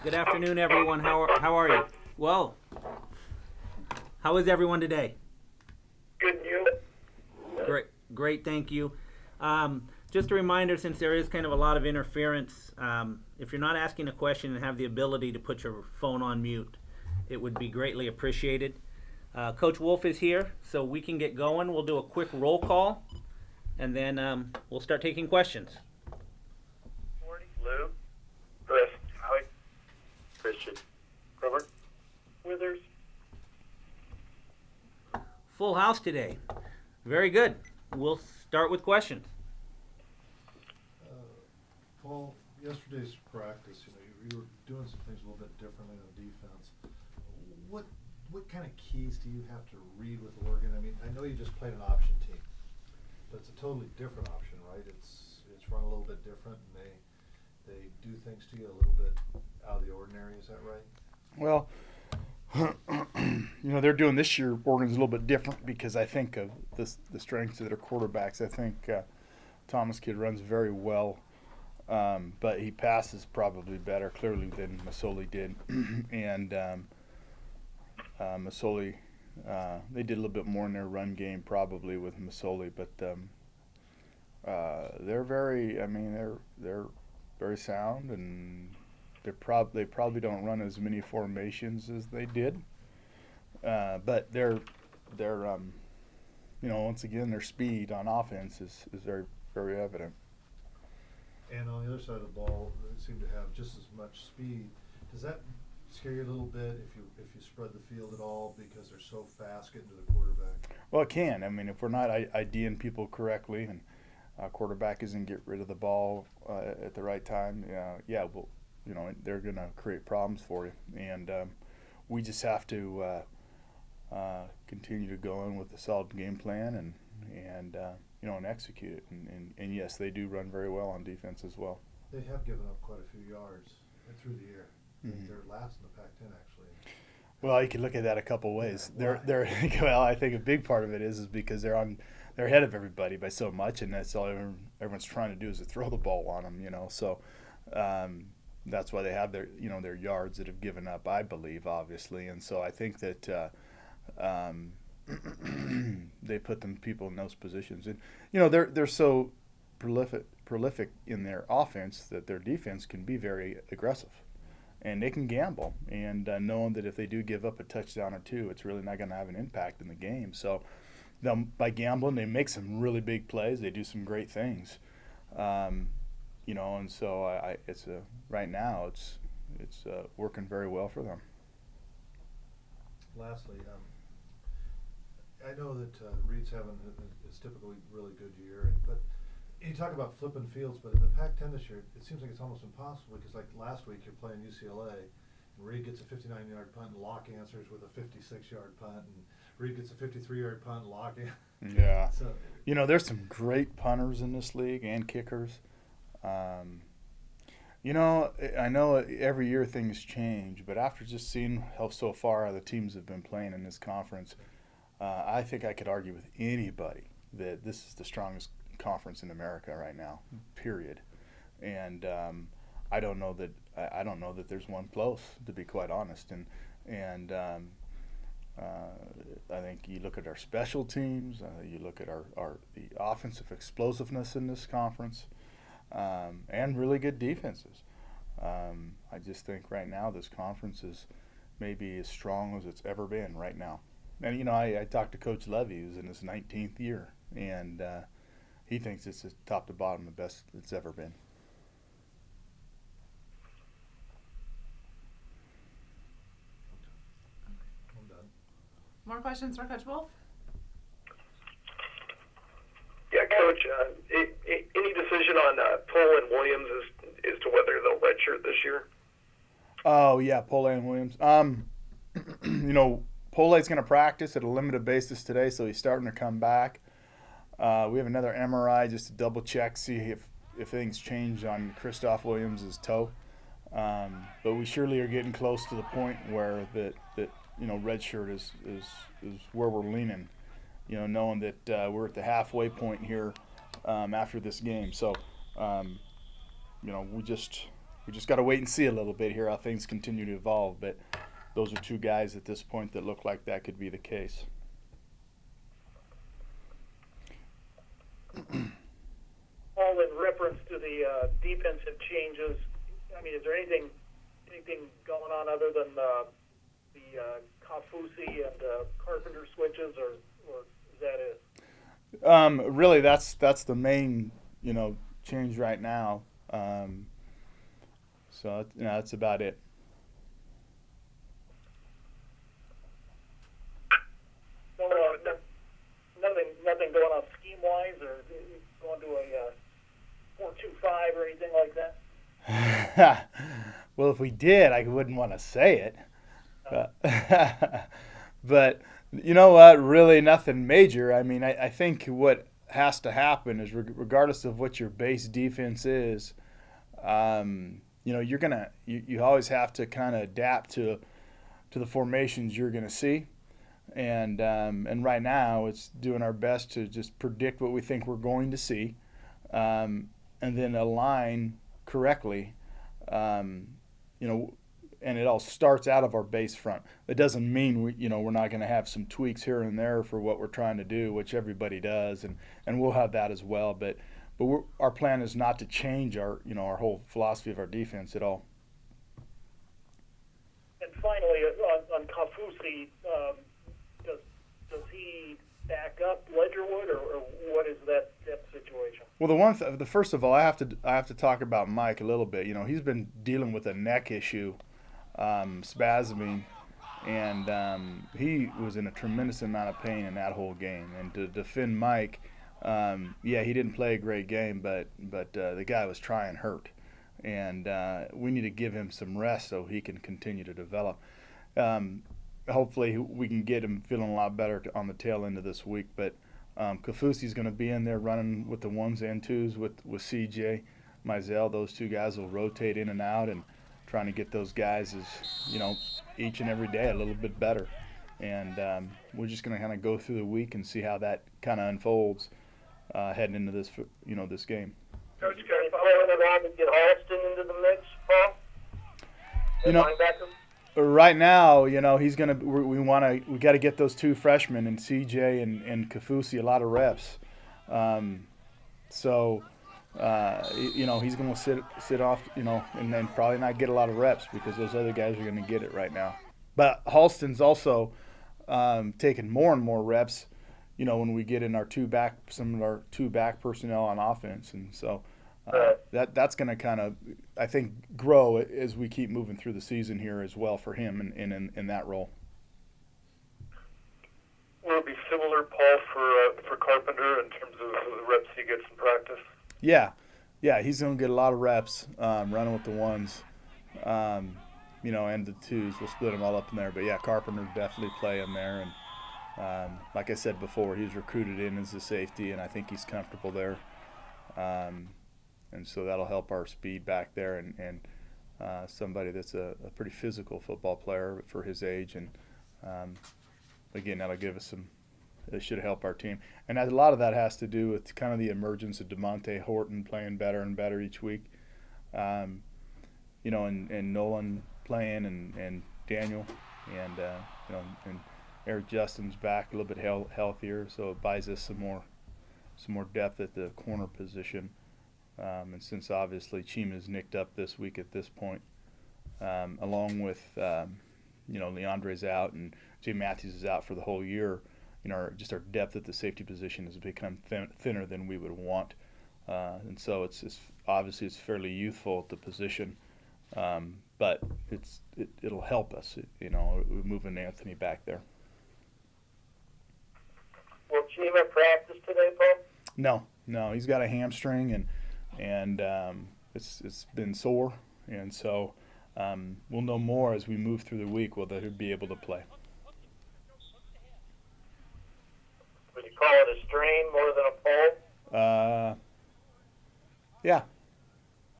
Good afternoon, everyone. How are you? Well, how is everyone today? Good, you? Great, great. Thank you. Just a reminder, since there is kind of a lot of interference, if you're not asking a question and have the ability to put your phone on mute, it would be greatly appreciated. Coach Wulff is here, so we can get going. We'll do a quick roll call, and then we'll start taking questions. Lou? Chris? Howie? Christian? Robert? Withers? Full house today. Very good. We'll start with questions. Paul, yesterday's practice, you were doing some things a little bit differently on defense. What kind of keys do you have to read with Oregon? I mean, I know you just played an option team, but it's a totally different option, right? It's run a little bit different, and they do things to you a little bit out of the ordinary. Is that right? Well, they're doing this year. Oregon's a little bit different because I think of the strengths of their quarterbacks. I think Thomas Kidd runs very well, but he passes probably better, clearly, than Masoli did. And Masoli, they did a little bit more in their run game probably with Masoli, but they're very. I mean, they're very sound, and they probably don't run as many formations as they did, but they're once again, their speed on offense is very, very evident. And on the other side of the ball, they seem to have just as much speed. Does that scare you a little bit if you spread the field at all because they're so fast getting to the quarterback? Well, it can. I mean, if we're not IDing people correctly and quarterback isn't get rid of the ball at the right time, well, they're going to create problems for you. And we just have to continue to go in with a solid game plan and execute it. And yes, they do run very well on defense as well. They have given up quite a few yards through the air. Mm-hmm. They're last in the Pac-10 actually. Well, you can look at that a couple ways. Yeah, they're well, I think a big part of it is because they're ahead of everybody by so much, and that's all everyone's trying to do is to throw the ball on them. So that's why they have their yards that have given up, I believe, obviously. And so I think that they put people in those positions, and they're so prolific in their offense that their defense can be very aggressive, and they can gamble, and knowing that if they do give up a touchdown or two, it's really not going to have an impact in the game. So by gambling, they make some really big plays. They do some great things, and so right now it's working very well for them. Lastly, I know that Reed's having his typically really good year, but you talk about flipping fields, but in the Pac-10 this year, it seems like it's almost impossible because, like last week, you're playing UCLA, and Reed gets a 59-yard punt, and Locke answers with a 56-yard punt, and Reed gets a 53-yard punt, and Locke. Yeah. So, there's some great punters in this league and kickers. I know every year things change, but after just seeing how so far the teams have been playing in this conference, I think I could argue with anybody that this is the strongest conference in America right now, period. And I don't know that there's one close, to be quite honest. And I think you look at our special teams, you look at the offensive explosiveness in this conference, and really good defenses. I just think right now this conference is maybe as strong as it's ever been right now. And I talked to Coach Levy, who's in his 19th year, and he thinks it's top to bottom the best it's ever been. I'm done. More questions for Coach Wulff? Yeah, Coach, any decision on Pohl and Williams as to whether they'll redshirt this year? Oh, yeah, Pole and Williams. Pole's going to practice at a limited basis today, so he's starting to come back. We have another MRI just to double check, see if things change on Christoph Williams' toe. But we surely are getting close to the point where that redshirt is where we're leaning. Knowing that we're at the halfway point here after this game. So, we just we just got to wait and see a little bit here how things continue to evolve. But those are two guys at this point that look like that could be the case. All in reference to the defensive changes, I mean, is there anything going on other than the Kafusi and Carpenter switches, or is that it? Really, that's the main change right now. So that's about it. No, nothing going on scheme wise, or going to a 4-2-5 or anything like that. Well, if we did, I wouldn't want to say it. But you know what? Really, nothing major. I mean, I think what has to happen is, regardless of what your base defense is, you always have to kind of adapt to the formations you're going to see. And right now, it's doing our best to just predict what we think we're going to see, and then align correctly. And it all starts out of our base front. It doesn't mean we're not going to have some tweaks here and there for what we're trying to do, which everybody does, and we'll have that as well. But our plan is not to change our whole philosophy of our defense at all. And finally, on Kafusi, does he back up Ledgerwood, or what is that situation? Well, first of all, I have to talk about Mike a little bit. He's been dealing with a neck issue, spasming, and he was in a tremendous amount of pain in that whole game. And to defend Mike, he didn't play a great game, but the guy was trying hurt, and we need to give him some rest so he can continue to develop. Hopefully we can get him feeling a lot better on the tail end of this week. But Kafusi's going to be in there running with the ones and twos with CJ, Mizell. Those two guys will rotate in and out, and trying to get those guys each and every day a little bit better. And we're just going to kind of go through the week and see how that kind of unfolds heading into this this game. Coach, can you plan around to get Halston into the mix, Paul? Right now, he's gonna. We got to get those two freshmen and CJ and Kafusi a lot of reps. He's gonna sit off, and then probably not get a lot of reps because those other guys are gonna get it right now. But Halston's also taking more and more reps. When we get in some of our two back personnel on offense, and so. That's going to kind of, I think, grow as we keep moving through the season here as well for him in that role. Will it be similar, Paul, for Carpenter in terms of the reps he gets in practice? Yeah, he's going to get a lot of reps running with the ones, and the twos. We'll split them all up in there. But, Carpenter will definitely play in there. And like I said before, he's recruited in as a safety, and I think he's comfortable there. And so that'll help our speed back there, and somebody that's a pretty physical football player for his age. And again, that'll give us it should help our team. And a lot of that has to do with kind of the emergence of DeMonte Horton playing better and better each week. And Nolan playing, and Daniel, and and Eric Justin's back a little bit healthier, so it buys us some more depth at the corner position. And since obviously Chima's nicked up this week at this point, along with Leandre's out and Jay Matthews is out for the whole year, our depth at the safety position has become thinner than we would want, and so it's obviously fairly youthful at the position, but it'll help us. We're moving Anthony back there. Will Chima practice today, Paul? No, he's got a hamstring and it's been sore, and so we'll know more as we move through the week whether he'll be able to play. Would you call it a strain more than a pull? Yeah,